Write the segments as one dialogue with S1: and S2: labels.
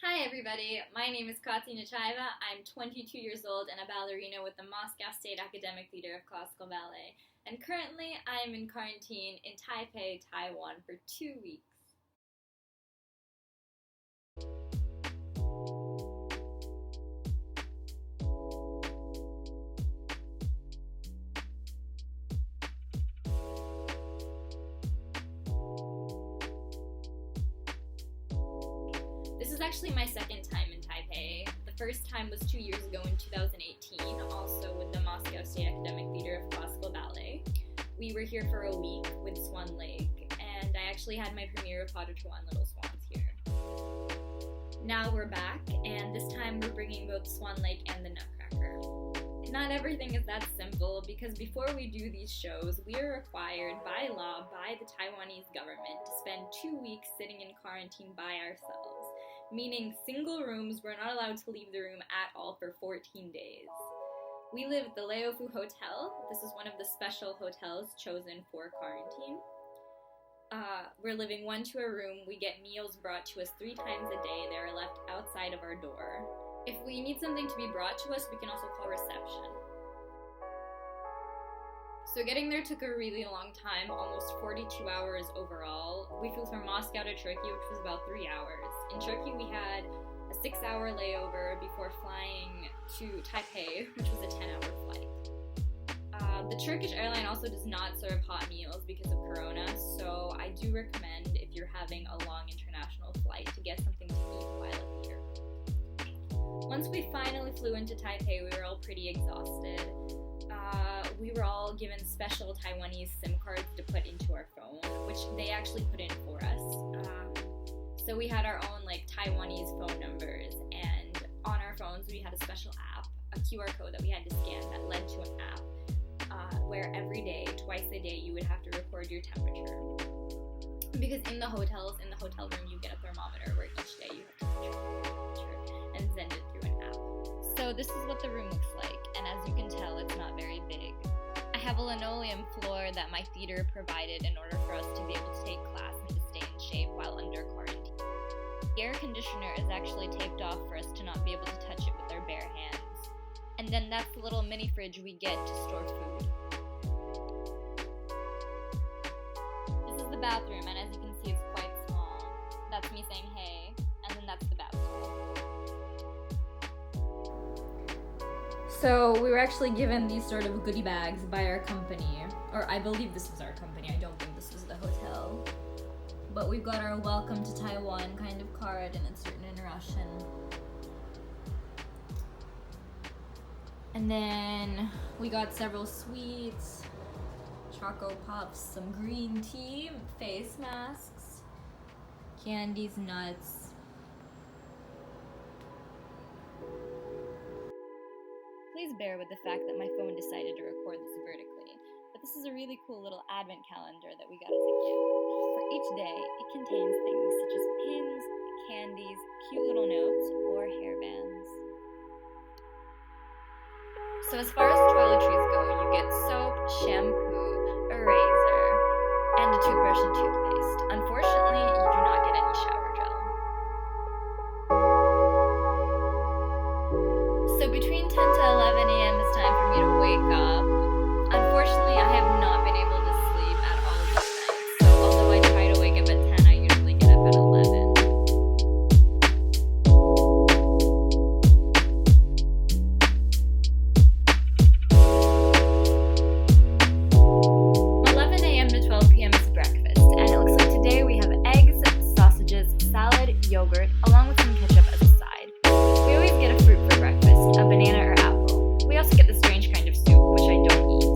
S1: Hi everybody, my name is Katya. I'm 22 years old and a ballerina with the Moscow State Academic Theater of Classical Ballet. And currently I am in quarantine in Taipei, Taiwan for 2 weeks. This is actually my second time in Taipei. The first time was 2 years ago in 2018, also with the Moscow State Academic Theater of Classical Ballet. We were here for a week with Swan Lake, and I actually had my premiere of How to Draw on Little Swans here. Now we're back, and this time we're bringing both Swan Lake and the Nutcracker. Not everything is that simple, because before we do these shows, we are required by law by the Taiwanese government to spend 2 weeks sitting in quarantine by ourselves, meaning single rooms. We're not allowed to leave the room at all for 14 days. We live at the Leofu Hotel. This is one of the special hotels chosen for quarantine. We're living one to a room. We get meals brought to us 3 times a day. They are left outside of our door. If we need something to be brought to us, we can also call reception. So getting there took a really long time, almost 42 hours overall. We flew from Moscow to Turkey, which was about 3 hours. In Turkey, we had a 6-hour layover before flying to Taipei, which was a 10-hour flight. The Turkish airline also does not serve hot meals because of Corona, so I do recommend, if you're having a long international flight, to get something to eat while here. Once we finally flew into Taipei, we were all pretty exhausted. We were all given special Taiwanese SIM cards to put into our phone, which they actually put in for us. So we had our own Taiwanese phone numbers, and on our phones we had a special app, a QR code that we had to scan that led to an app where every day, twice a day, you would have to record your temperature. Because in the hotel room, you get a thermometer where each day you have to control your temperature and send it through an app. So this is what the room looks like, and as you can tell, it's not very big. I have a linoleum floor that my theater provided in order for us to be able to take class and to stay in shape while under quarantine. The air conditioner is actually taped off for us to not be able to touch it with our bare hands. And then that's the little mini fridge we get to store food. This is the bathroom, and as you can see, it's quite small. That's me saying hey, and then that's the bathroom. So we were actually given these sort of goodie bags by our company, or I believe this was our company, I don't think this was the hotel. But we've got our welcome to Taiwan kind of card, and it's written in Russian. And then we got several sweets, Choco Puffs, some green tea, face masks, candies, nuts. Please bear with the fact that my phone decided to record this vertically, but this is a really cool little advent calendar that we got as a gift. For each day, it contains things such as pins, candies, cute little notes, or hairbands. So as far as toiletries go, you get soap, shampoo, a razor, and a toothbrush and toothpaste. Unfortunately, you do not get any shower gel. So between 10 to 11 a.m. it's time for me to wake up. Unfortunately, I have not been able to sleep at all this night. So although I try to wake up at 10, I usually get up at 11. Yogurt, along with some ketchup as a side. We always get a fruit for breakfast, a banana or apple. We also get the strange kind of soup, which I don't eat.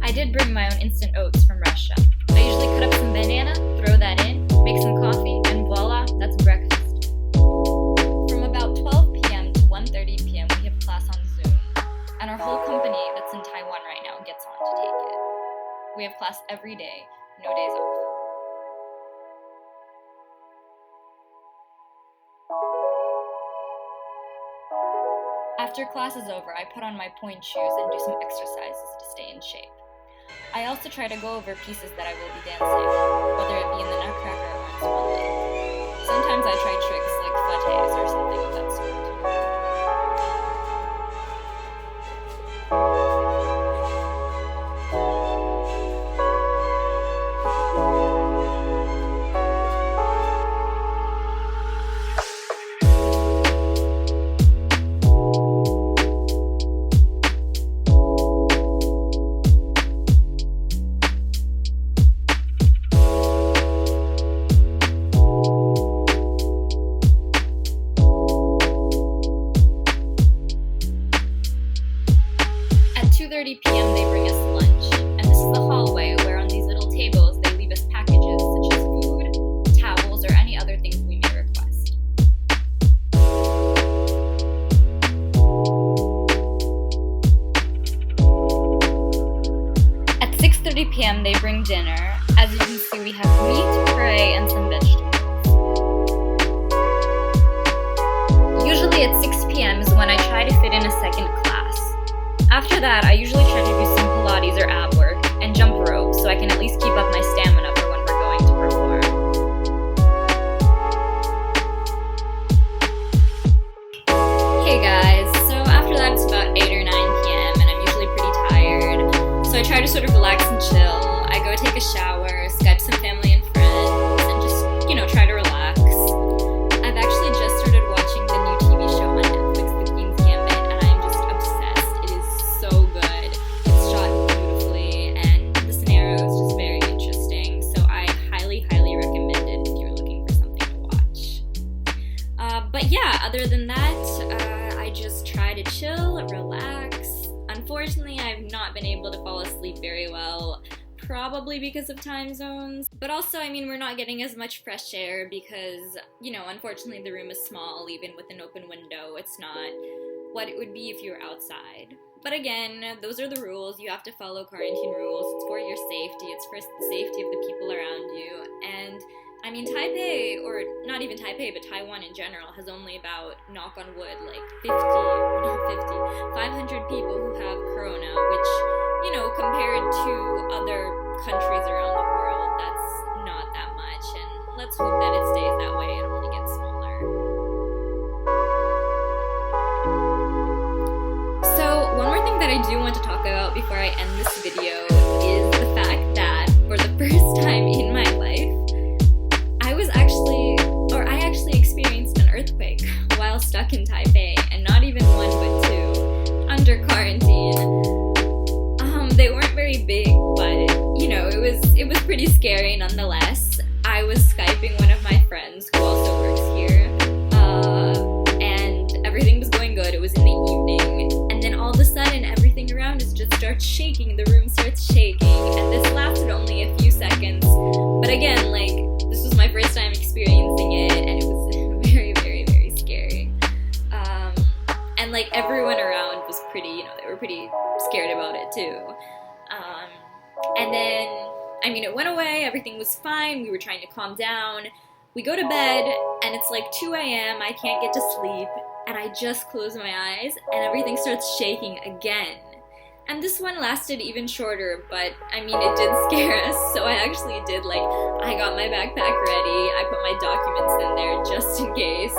S1: I did bring my own instant oats from Russia. I usually cut up some banana, throw that in, make some coffee, and voila, that's breakfast. From about 12 p.m. to 1:30 p.m. we have class on Zoom, and our whole company that's in Taiwan right now gets on to take it. We have class every day, no days off. After class is over, I put on my pointe shoes and do some exercises to stay in shape. I also try to go over pieces that I will be dancing, whether it be in the Nutcracker or in Swan Lake. Sometimes I try tricks second class. After that, I usually try to do some Pilates or ab work and jump rope so I can at least keep up my stamina for when we're going to perform. Hey guys, so after that it's about 8 or 9 p.m. and I'm usually pretty tired, so I try to sort of relax and chill. I go take a shower, Skype some family and friends, and just, try to relax. I've actually just started watching the new TV show on Netflix, The Queen's Gambit, and I'm just obsessed. It is so good. It's shot beautifully, and the scenario is just very interesting, so I highly, highly recommend it if you're looking for something to watch. But yeah, other than that, I just try to chill, relax. Unfortunately, I've not been able to fall asleep very well, probably because of time zones, but also, we're not getting as much fresh air because, unfortunately the room is small. Even with an open window, it's not what it would be if you were outside. But again, those are the rules. You have to follow quarantine rules. It's for your safety. It's for the safety of the people around you. And Taipei, or not even Taipei, but Taiwan in general, has only about, knock on wood, like 500 people who have corona, which, compared to other countries around the world, that's not that much, and let's hope that it stays that way and only gets smaller. So, one more thing that I do want to talk about before I end this video is the fact that, for the first time in my life, I actually experienced an earthquake while stuck in Taipei, and not even one but two, under quarantine. They weren't very big, but it was pretty scary nonetheless. I was Skyping one of my friends who also works here, and everything was going good. It was in the evening, and then all of a sudden everything around us just starts shaking. The room starts shaking, and this lasted only a few seconds, but again, this was my first time experiencing it, and it was very, very, very scary. And everyone around was pretty, they were pretty scared about it too. And then, it went away, everything was fine, we were trying to calm down. We go to bed, and it's 2 a.m, I can't get to sleep, and I just close my eyes, and everything starts shaking again. And this one lasted even shorter, but, it did scare us, so I actually did, I got my backpack ready, I put my documents in there just in case.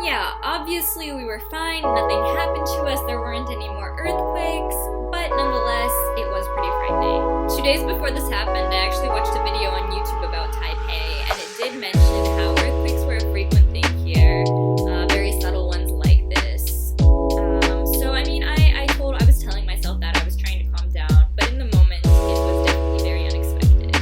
S1: Yeah, obviously we were fine, nothing happened to us, there weren't any more earthquakes, but nonetheless, it was pretty frightening. 2 days before this happened, I actually watched a video on YouTube about Taipei, and it did mention how earthquakes were a frequent thing here, very subtle ones like this. I was telling myself that I was trying to calm down, but in the moment, it was definitely very unexpected.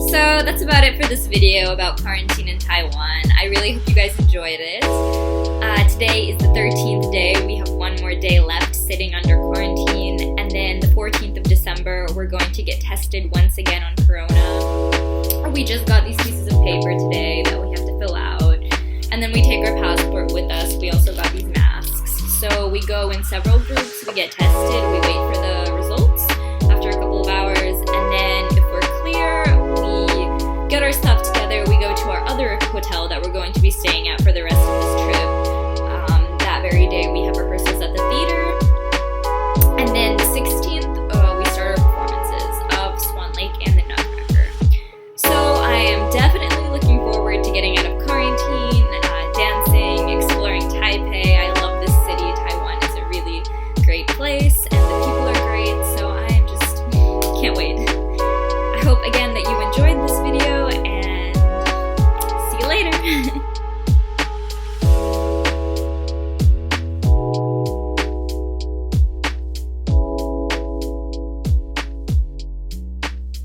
S1: So that's about it for this video about quarantine in Taiwan. I really hope you guys enjoyed it. Today is the 13th day. We have one more day left sitting under quarantine, and then the 14th of December we're going to get tested once again on corona. We just got these pieces of paper today that we have to fill out, and then we take our passport with us. We also got these masks. So we go in several groups, we get tested, we wait for the results after a couple of hours, and then if we're clear, we get our stuff together, we go to our other hotel that we're going to be staying at for the rest of this trip. That very day we have rehearsals at the theater, and then the 16th we start our performances of Swan Lake and the Nutcracker. So I am definitely looking forward to getting out of quarantine, dancing, exploring Taipei. I love this city. Taiwan is a really great place, and the people are great, so I just can't wait. I hope again